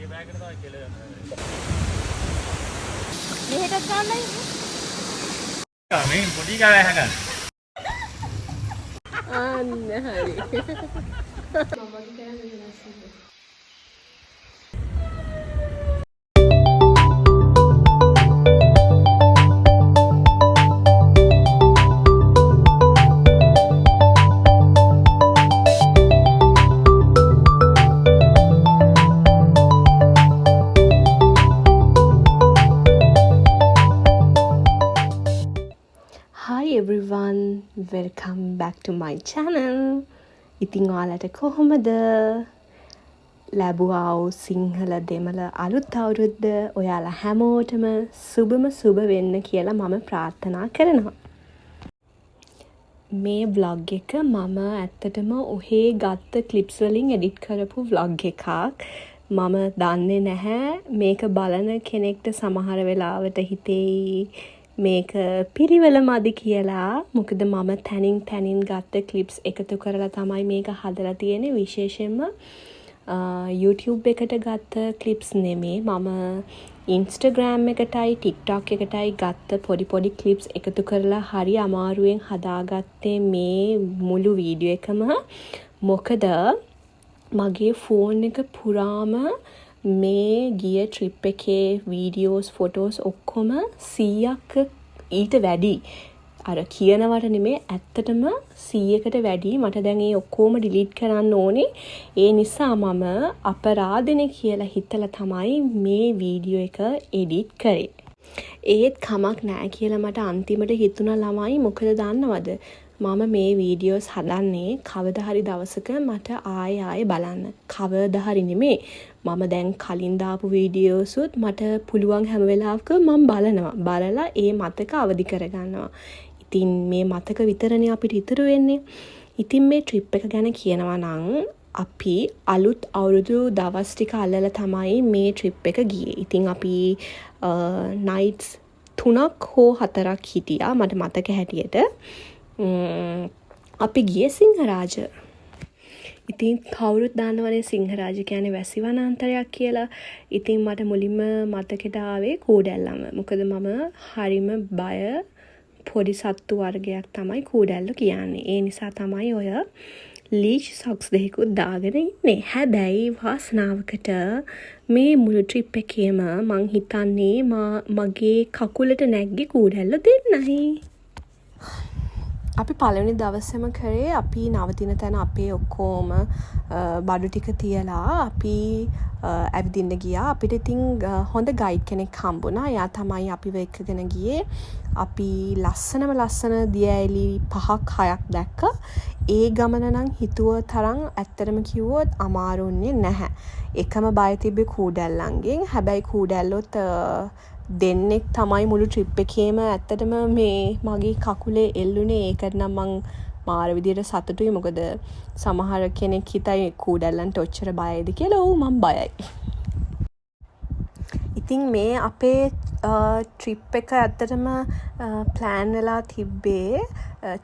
මෙහෙට ගන්නයි. මේ පොඩි ගාලා හගන්න. අන්න හරි. Hi everyone, welcome back to my channel. ඉතින් ඔයාලට කොහොමද? ලැබුවා වූ සිංහල දෙමළ අලුත් අවුරුද්ද ඔයාලා හැමෝටම සුබ වෙන්න කියලා මම ප්‍රාර්ථනා කරනවා. මේ vlog එක මම ඇත්තටම ඔහේ ගත්ත clips වලින් edit කරපු vlog එකක්. මම දන්නේ නැහැ මේක බලන කෙනෙක්ට සමහර වෙලාවට හිතෙයි මේක පිරිවල මදි කියලා. මොකද මම තැනින් ගත්ත ක්ලිප්ස් එකතු කරලා තමයි මේක හදලා තියෙන්නේ. විශේෂයෙන්ම YouTube එකට ගත්ත ක්ලිප්ස් නෙමේ. මම Instagram එකටයි TikTok එකටයි ගත්ත පොඩි ක්ලිප්ස් එකතු කරලා හරි අමාරුවෙන් හදාගත්තේ මේ මුළු වීඩියෝ එකම. මොකද මගේ ෆෝන් එක පුරාම මේ ගිය ට්‍රිප් එකේ වීඩියෝස් ෆොටෝස් ඔක්කොම 100ක් ඊට වැඩි. අර කියනවට නෙමේ ඇත්තටම 100කට වැඩි. මට දැන් ඒ ඔක්කොම ඩිලීට් කරන්න ඕනේ. ඒ නිසා මම අපරාධනේ කියලා හිතලා තමයි මේ වීඩියෝ එක එඩිට් කරේ. ඒත් කමක් නෑ කියලා මට අන්තිමට හිතුණා ළමයි. මොකද දන්නවද? මම මේ වීඩියෝස් හදන්නේ කවදා හරි දවසක මට ආයෙ බලන්න. කවදා හරි නෙමේ. මම දැන් කලින් දාපු වීඩියෝසුත් මට පුළුවන් හැම වෙලාවකම මම බලනවා. බලලා ඒ මතක අවදි කරගන්නවා. ඉතින් මේ මතක විතරනේ අපිට ඉතුරු වෙන්නේ. ඉතින් මේ ට්‍රිප් එක ගැන කියනවා නම් අපි අලුත් අවුරුදු දවස් ටික අල්ලලා තමයි මේ ට්‍රිප් එක ගියේ. ඉතින් අපි නයිට්ස් 3ක් හෝ 4ක් හිටියා මට මතක හැටියට. අපි ගියේ සිංහරාජ. ඉතින් කවුරුත් දන්නවනේ සිංහරාජ කියන්නේ වැසි වනාන්තරයක් කියලා. ඉතින් මට මුලින්ම මතකෙට ආවේ කූඩැල්ලම. මොකද මම හරිම බය පොඩි සත්තු වර්ගයක් තමයි කූඩැල්ලෝ කියන්නේ. ඒ නිසා තමයි ඔය ලීච් සොක්ස් දෙකකුත් දාගෙන ඉන්නේ. හැබැයි වාසනාවකට මේ මුළු ට්‍රිප් එකේම මං හිතන්නේ මගේ කකුලට නැග්ගේ කූඩැල්ලෝ දෙන්නයි. අපි පළවෙනි දවසේම කරේ අපි නවතින තැන අපේ ඔක්කොම බඩු ටික තියලා අපි ඇවිදින්න ගියා. අපිට ඉතින් හොඳ ගයිඩ් කෙනෙක් හම්බුණා. එයා තමයි අපිව එක්කගෙන ගියේ. අපි ලස්සන දියඇලි 5ක් 6ක් දැක්ක. ඒ ගමන නම් හිතුව තරම් ඇත්තටම කිව්වොත් අමාරුන්නේ නැහැ. එකම බය තිබ්බේ කූඩැල්ලන්ගෙන්. හැබැයි කූඩැල්ලොත් දෙන්නෙක් තමයි මුළු ට්‍රිප් එකේම ඇත්තටම මේ මගේ කකුලේ එල්ලුනේ. ඒකට නම් මං මාර විදියට සතුටුයි. මොකද සමහර කෙනෙක් හිතයි කූඩැල්ලන්ට ඔච්චර බයයිද කියලා. ඔව් මං බයයි. ඉතින් මේ අපේ ට්‍රිප් එක ඇත්තටම ප්ලෑන් වෙලා තිබ්බේ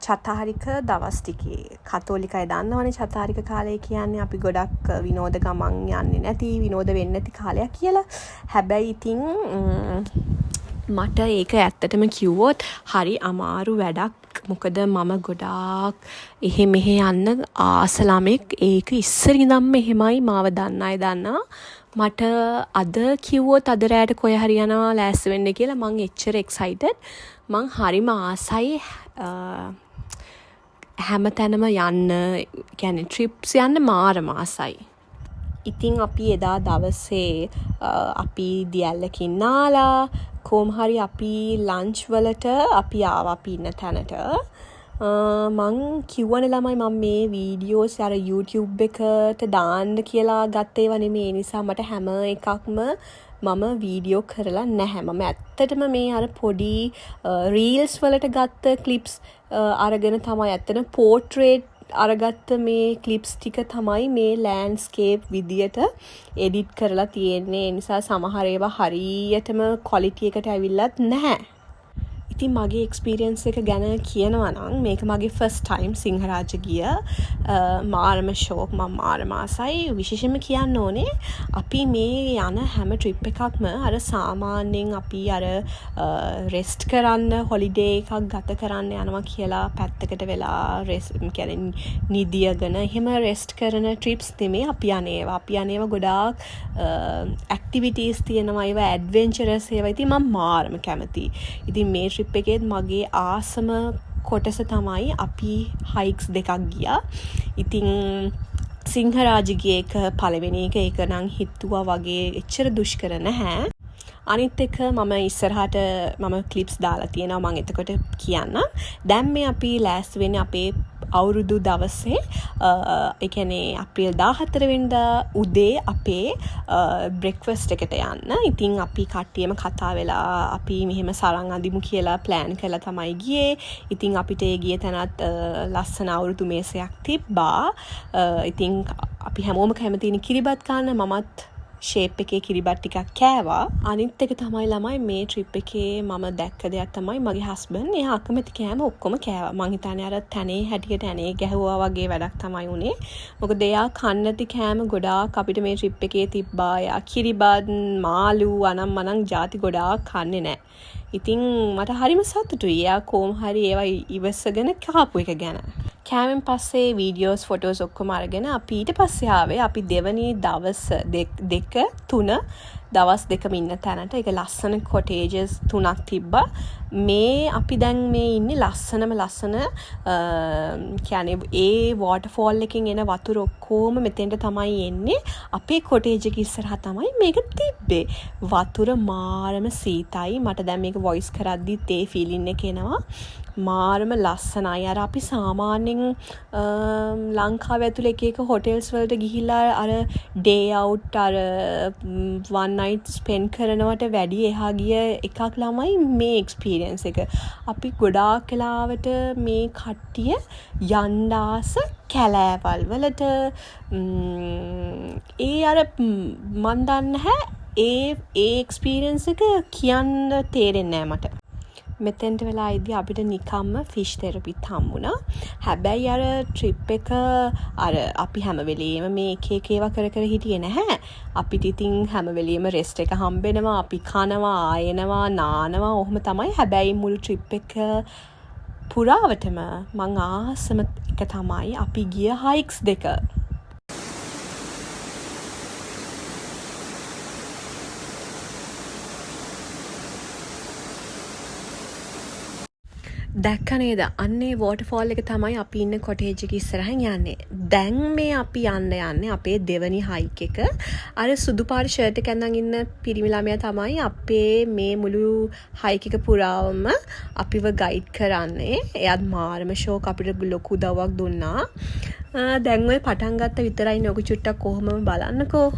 චතාරික දවස් ටිකේ. කතෝලිකයි දන්නවනේ චතාරික කාලය කියන්නේ අපි ගොඩක් විනෝද ගමන් යන්නේ නැති, විනෝද වෙන්නේ නැති කාලයක් කියලා. හැබැයි ඉතින් මට ඒක ඇත්තටම කිව්වොත් හරි අමාරු වැඩක්. මොකද මම ගොඩාක් එහෙ මෙහෙ යන්න ආස ළමෙක්. ඒක ඉස්සර ඉඳන්ම එහෙමයි. මාව දන්න අය දන්නවා. මට අද කිව්වොත් අද රෑට කොහේ හරි යනවා ලෑස්ති වෙන්න කියලා මං එච්චර එක්සයිටඩ්. මං හරිම ආසයි හැම තැනම යන්න. කියන්නේ ට්‍රිප්ස් යන්න මාරම ආසයි. ඉතින් අපි එදා දවසේ අපි දියැල්ලකින් නාලා කොහොම හරි අපි ලන්ච් වලට අපි ආවා අපි ඉන්න තැනට. මං කිව්වනේ ළමයි මම මේ වීඩියෝස් අර YouTube එකට දාන්න කියලා ගත්ත ඒවා නෙමෙයි. ඒ නිසා මට හැම එකක්ම මම වීඩියෝ කරලා නැහැ. මම ඇත්තටම මේ අර පොඩි රීල්ස් වලට ගත්ත ක්ලිප්ස් අරගෙන තමයි ඇත්තටම පෝර්ට්‍රේට් අරගත්ත මේ ක්ලිප්ස් ටික තමයි මේ ලෑන්ඩ්ස්කේප් විදියට එඩිට් කරලා තියෙන්නේ. ඒ නිසා සමහර ඒවා හරියටම ක්වොලිටි එකට ඇවිල්ලත් නැහැ. ඉතින් මගේ එක්ස්පීරියන්ස් එක ගැන කියනවා නම් මේක මගේ ෆස්ට් ටයිම් සිංහරාජ ගිය මාරම ෂෝක්. මම මාරම ආසයි. විශේෂයෙන්ම කියන්න ඕනේ අපි මේ යන හැම ට්‍රිප් එකක්ම අර සාමාන්‍යයෙන් අපි අර රෙස්ට් කරන්න හොලිඩේ එකක් ගත කරන්න යනවා කියලා පැත්තකට වෙලා නිදියගෙන එහෙම රෙස්ට් කරන ට්‍රිප්ස් නෙමේ අපි යන්නේවා. අපි යන්නේවා ගොඩාක් ඇක්ටිවිටීස් තියෙනවා, ඒවා ඇඩ්වෙන්චරස් ඒවා. ඉතින් මම මාරම කැමතියි. ඉතින් මේ ට්‍රිප් එකේත් මගේ ආසම කොටස තමයි අපි හයික්ස් දෙකක් ගියා. ඉතින් සිංහරාජගේ එක පළවෙනි එක නම් හිතුවා වගේ එච්චර දුෂ්කර නැහැ. අනිත් එක මම ඉස්සරහට මම ක්ලිප්ස් දාලා තියෙනවා මම එතකොට කියන්නම්. දැන් මේ අපි ලෑස්ති වෙන්නේ අපේ අවුරුදු දවසේ ඒ කියන්නේ අප්‍රේල් 14 වෙනිදා උදේ අපේ බ්‍රෙක්ෆාස්ට් එකට යන්න. ඉතින් අපි කට්ටියම කතා වෙලා අපි මෙහෙම සරන් අඳිමු කියලා ප්ලෑන් කරලා තමයි ගියේ. ඉතින් අපිට ඒ ගිය තැනත් ලස්සන අවුරුදු මේසයක් තිබ්බා. ඉතින් අපි හැමෝම කැමතිනේ කිරිබත් කන්න. මමත් ෂේප් එකේ කිරිබත් ටිකක් කෑවා. අනිත් එක තමයි ළමයි මේ ට්‍රිප් එකේ මම දැක්ක දෙයක් තමයි මගේ හස්බන්ඩ් එයා අකමැති කෑම ඔක්කොම කෑවා. මං හිතන්නේ අර තැනේ හැටියට ඇනේ ගැහුවා වගේ වැඩක් තමයි උනේ. මොකද එයා කන්න නැති කෑම ගොඩාක් අපිට මේ ට්‍රිප් එකේ තිබ්බා. එයා කිරිබත්, මාළු, අනම් ಜಾති ගොඩාක් කන්නේ නැහැ. ඉතින් මට හරිම සතුටුයි. එයා කොහොම හරි ඒවා ඉවසගෙන කාපු එක ගැන. කෑමෙන් පස්සේ වීඩියෝස් ෆොටෝස් ඔක්කොම අරගෙන අපි ඊට පස්සේ ආවේ අපි දෙවනි දවස් දෙක තුන දවස් දෙකම ඉන්න තැනට. ඒක ලස්සන කොටේජස් 3ක් තිබ්බා. මේ අපි දැන් මේ ඉන්නේ ලස්සන කියන්නේ ඒ වෝටර්ෆෝල් එකකින් එන වතුර ඔක්කොම මෙතෙන්ට තමයි එන්නේ. අපේ කොටේජ් එක ඉස්සරහා තමයි මේක තිබ්බේ. වතුර මාරම සීතයි. මට දැන් මේක වොයිස් කරද්දිත් ඒ ෆීලින් එක එනවා. මාරම ලස්සනයි. අර අපි සාමාන්‍යයෙන් ලංකාව ඇතුළේ එක හොටෙල්ස් වලට ගිහිල්ලා අර ඩේ අවුට් අර one night spend කරනවට වැඩි එහා ගිය එකක් ළමයි මේ එක්ස්පීරියන්ස් එක. අපි ගොඩාක් වෙලාවට මේ කට්ටිය යන්න ආස කැලෑවල් වලට ඒ අර මන් දන්නේ නැහැ ඒ එක්ස්පීරියන්ස් එක කියන්න තේරෙන්නේ නැහැ මට. මෙතෙන්ට වෙලා ඉදී අපිට නිකම්ම ෆිෂ් තෙරපිත් හම්බුණා. හැබැයි අර ට්‍රිප් එක අර අපි හැම වෙලේම මේ එක ඒවා කර හිටියේ නැහැ. අපිට ඉතින් හැම වෙලේම රෙස්ට් එක හම්බෙනවා, අපි කනවා, ආයෙනවා, නානවා, ඔහොම තමයි. හැබැයි මුළු ට්‍රිප් එක පුරාවටම මං ආසම එක තමයි අපි ගිය හයික්ස් දෙක. දැක්ක නේද? අන්නේ වෝටර්ෆෝල් එක තමයි අපි ඉන්න කොටේජ් එක ඉස්සරහින් යන්නේ. දැන් මේ අපි යන්නේ අපේ දෙවනි හයික් එක. අර සුදු පාට ෂර්ට් එක ඇඳන් ඉන්න පිරිමි ළමයා තමයි අපේ මේ මුළු හයික් එක පුරාවම අපිව ගයිඩ් කරන්නේ. එයාත් මාරම ෂෝක් අපිට ලොකු උදව්වක් දුන්නා. දැන් ඔය පටන් ගත්ත විතරයි නේ. ඔක චුට්ටක් කොහොමම බලන්නකෝ.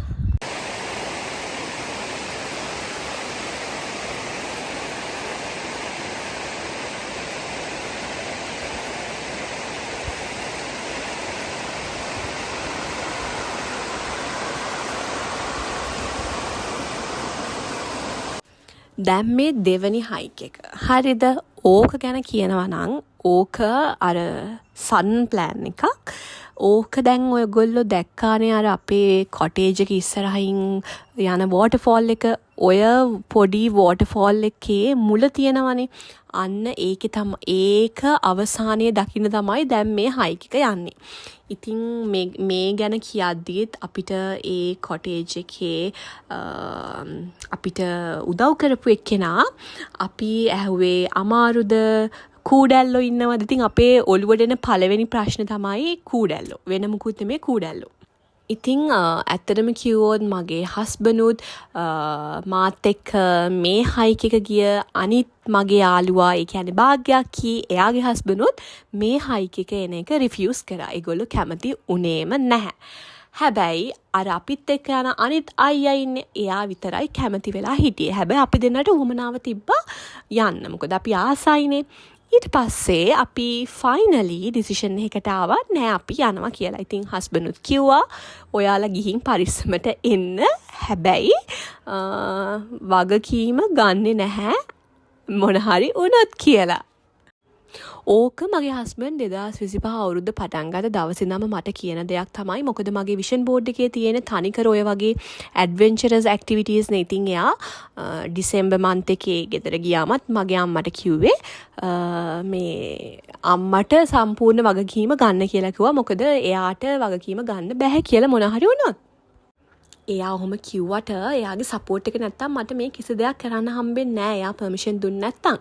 දැන් මේ දෙවනි හයික් එක. හරිද? ඕක ගැන කියනවා නම් ඕක අර සන් ප්ලෑන් එකක්. ඕක දැන් ඔයගොල්ලෝ දැක්කානේ අර අපේ කොටේජ් එක ඉස්සරහින් යන වෝටර්ෆෝල් එක. ඔය පොඩි වෝටර්ෆෝල් එකේ මුල තියෙනවනේ. අන්න ඒක අවසානයේ දකින්න තමයි දැන් මේ හයික් එක යන්නේ. ඉතින් මේ ගැන කියද්දිත් අපිට ඒ කොටේජ් එකේ අපිට උදව් කරපු එක්කෙනා අපි ඇහුවේ අමාරුද කූඩැල්ලෝ ඉන්නවද? ඉතින් අපේ ඔළුවට එන පළවෙනි ප්‍රශ්න තමයි කූඩැල්ලෝ. වෙන මොකුත් නෙමෙයි කූඩැල්ලෝ. ඉතින් ඇත්තටම කිව්වොත් මගේ හස්බන්ඩ්නුත් මාත් එක්ක මේ හයික් එක ගිය අනිත් මගේ යාළුවා ඒ කියන්නේ භාග්‍යක්කී එයාගේ හස්බන්ඩ්නුත් මේ හයික් එක එන එක රිෆියුස් කරා. ඒගොල්ලෝ කැමති උනේම නැහැ. හැබැයි අර අපිත් එක්ක යන අනිත් අයියා ඉන්නේ එයා විතරයි කැමති වෙලා හිටියේ. හැබැයි අපි දෙන්නට උවමනාව තිබ්බා යන්න. මොකද අපි ආසයිනේ. ඊට පස්සේ අපි ෆයිනලි ඩිසිෂන් එකකට ආවා නෑ අපි යනවා කියලා. ඉතින් හස්බන්ඩ්නුත් කිව්වා ඔයාලා ගිහින් පරිස්සමට එන්න. හැබැයි වගකීම ගන්නෙ නැහැ මොන හරි වුණොත් කියලා. ඕක මගේ හස්බන්ඩ් 2025 අවුරුද්ද පටන් ගත්ත දවසේ ඉඳන්ම මට කියන දෙයක් තමයි. මොකද මගේ විෂන් බෝඩ් එකේ තියෙන තනිකර ඔය වගේ ඇඩ්වෙන්චරස් ඇක්ටිවිටීස් නේ. ඉතින් එයා ඩිසෙම්බර් මන්ත් එකේ ගෙදර ගියාමත් මගේ අම්මට කිව්වේ මේ අම්මට සම්පූර්ණ වගකීම ගන්න කියලා කිව්වා. මොකද එයාට වගකීම ගන්න බැහැ කියලා මොන හරි වුණොත්. එයා ඔහොම කිව්වට එයාගේ සපෝට් එක නැත්තම් මට මේ කිසි දෙයක් කරන්න හම්බෙන්නේ නැහැ. එයා පර්මිෂන් දුන්නේ නැත්තම්.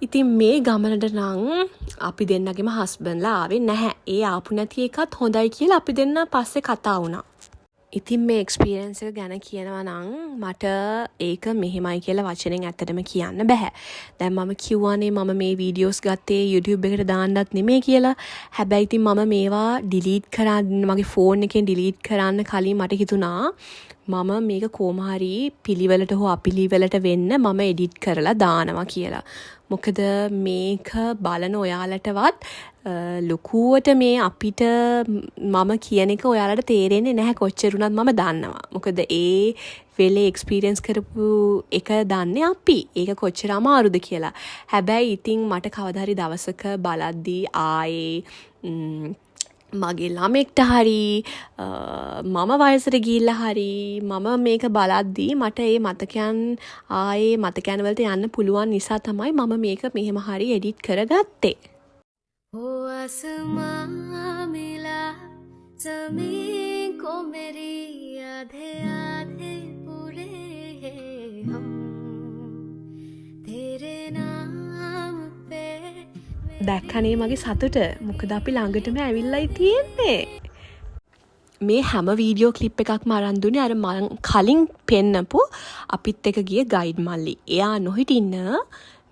ඉතින් මේ ගමනට නම් අපි දෙන්නගේම හස්බන්ඩ්ලා ආවේ නැහැ. ඒ ආපු නැති එකත් හොඳයි කියලා අපි දෙන්න පස්සේ කතා වුණා. ඉතින් මේ එක්ස්පීරියන්ස් එක ගැන කියනවා නම් මට ඒක මෙහෙමයි කියලා වචනෙන් ඇත්තටම කියන්න බෑ. දැන් මම කිව්වානේ මම මේ වීඩියෝස් ගත්තේ YouTube එකට දාන්නත් නෙමෙයි කියලා. හැබැයි ඉතින් මම මේවා ඩිලීට් කරන්න මගේ ෆෝන් එකෙන් ඩිලීට් කරන්න කලින් මට හිතුණා මම මේක කොහොම හරි පිළිවෙලට හෝ අපිළිවෙලට වෙන්න මම එඩිට් කරලා දානවා කියලා. මොකද මේක බලන ඔයාලටවත් ලොකුවට මේ අපිට මම කියන එක ඔයාලට තේරෙන්නේ නැහැ කොච්චර උනත් මම දන්නවා. මොකද ඒ වෙලේ එක්ස්පීරියන්ස් කරපු එක දන්නේ අපි. ඒක කොච්චර අමාරුද කියලා. හැබැයි ඉතින් මට කවදා හරි දවසක බලද්දී ආයේ මගේ ළමෙක්ට හරි මම වයසට ගිහිල්ලා හරි මම මේක බලද්දී මට ඒ මතකයන් ආයේ මතකයන් වලට යන්න පුළුවන් නිසා තමයි මම මේක මෙහෙම හරි එඩිට් කරගත්තේ. ओ आसमां मिला ज़मीन को मेरी आधे आधे पूरे हम तेरे नाम पे දැක්කනේ මගේ සතුට. මොකද අපි ළඟටම ඇවිල්ලායි තියෙන්නේ. මේ හැම වීඩියෝ ක්ලිප් එකක්ම අරන් දුන්නේ අර මම කලින් පෙන්නපු අපිත් එක ගිය ගයිඩ් මල්ලි. එයා නොහිටින්න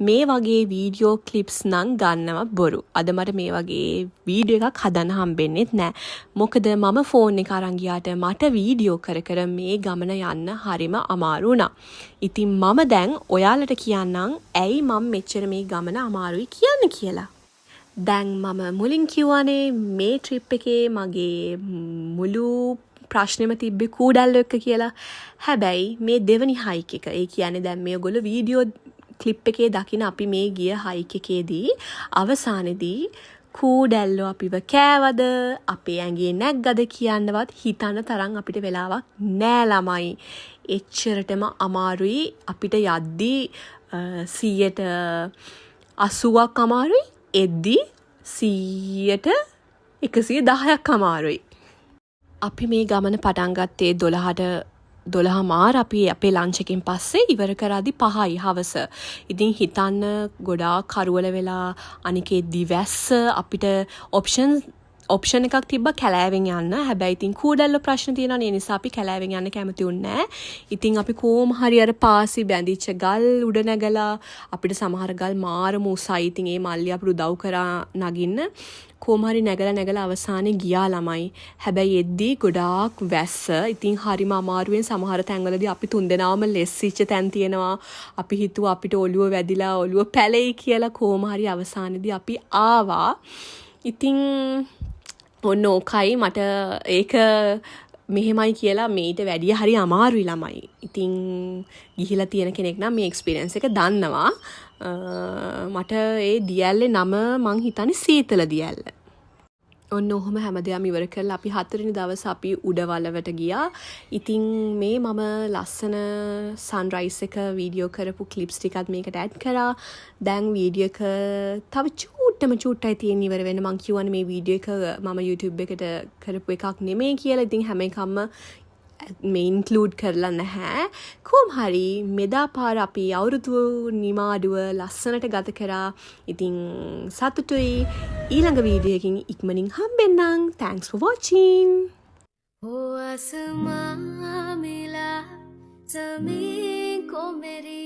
මේ වගේ වීඩියෝ ක්ලිප්ස් නම් ගන්නව බොරු. අද මට මේ වගේ වීඩියෝ එකක් හදන්න හම්බෙන්නෙත් නෑ. මොකද මම ෆෝන් එක අරන් ගියාට මට වීඩියෝ කර කර මේ ගමන යන්න හරිම අමාරු වුණා. ඉතින් මම දැන් ඔයාලට කියන්නම් ඇයි මම මෙච්චර මේ ගමන අමාරුයි කියන්නේ කියලා. දැන් මම මුලින් කිව්වනේ මේ ට්‍රිප් එකේ මගේ මුළු ප්‍රශ්නෙම තිබ්බේ කූඩැල්ලෝ එක්ක කියලා. හැබැයි මේ දෙවනි හයික් එක ඒ කියන්නේ දැන් මේගොල්ලෝ වීඩියෝ ක්ලිප් එකේ දකින අපි මේ ගිය හයික් එකේදී අවසානයේදී කූඩැල්ලෝ අපිව කෑවද අපේ ඇඟේ නැග්ගද කියන්නවත් හිතන්න තරම් අපිට වෙලාවක් නෑ ළමයි. එච්චරටම අමාරුයි අපිට යද්දී 180ක් අමාරුයි. එද්දී 110ක් අමාරුයි. අපි මේ ගමන පටන් ගත්තේ 12 මාර අපි අපේ ලන්ච් එකෙන් පස්සේ ඉවර කරාදී 5යි හවස. ඉතින් හිතන්න ගොඩාක් කරවල වෙලා අනිකේ දිවැස්ස අපිට ඔප්ෂන් එකක් තිබ්බා කැලෑවෙන් යන්න. හැබැයි ඉතින් කූඩැල්ල ප්‍රශ්න තියෙනවා. ඒ නිසා අපි කැලෑවෙන් යන්න කැමති වුණේ නැහැ. ඉතින් අපි කොහොම හරි අර පාසි බැඳිච්ච ගල් උඩ නැගලා අපිට සමහර ගල් මාරම උසයි. ඉතින් ඒ මල්ලි අපිට උදව් කරා නගින්න. කොහොම හරි නැගලා අවසානයේ ගියා ළමයි. හැබැයි එද්දී ගොඩාක් වැස්ස. ඉතින් හරිම අමාරුවෙන් සමහර තැන්වලදී අපි තුන්දෙනාම ලෙස්සිච්ච තැන් තියෙනවා. අපි හිතුවා අපිට ඔළුව වැදිලා ඔළුව පැලෙයි කියලා. කොහොම හරි අවසානයේදී අපි ආවා. ඉතින් ඔන්න ඕකයි මට ඒක මෙහෙමයි කියලා මේට වැඩිය හරි අමාරුයි ළමයි. ඉතින් ගිහිලා තියෙන කෙනෙක් නම් මේ එක්ස්පීරියන්ස් එක දන්නවා. මට ඒ දියැල්ලේ නම මං හිතන්නේ සීතල දියැල්ල. ඔන්න ඔහොම හැමදේම ඉවර කරලා අපි 4 වෙනි දවසේ අපි උඩවලවට ගියා. ඉතින් මේ මම ලස්සන සන්රයිස් එක වීඩියෝ කරපු ක්ලිප්ස් ටිකත් මේකට ඇඩ් කරා. දැන් වීඩියෝ එක තව චූට්ටයි තියෙන ඉවර වෙන. මං කියවනේ මේ වීඩියෝ එක මම YouTube එකට කරපු එකක් නෙමෙයි කියලා. ඉතින් හැම එකක්ම මේ ඉන්ක්ලූඩ් කරලා නැහැ. කොහොම හරි මෙදා පාර අපි අවුරුදු නිමාඩුව ලස්සනට ගත කරා. ඉතින් සතුටුයි. ඊළඟ වීඩියෝ එකකින් ඉක්මනින් හම්බෙන්නම්. Thanks for watching. ओ आसमां मिला ज़मीन को मेरी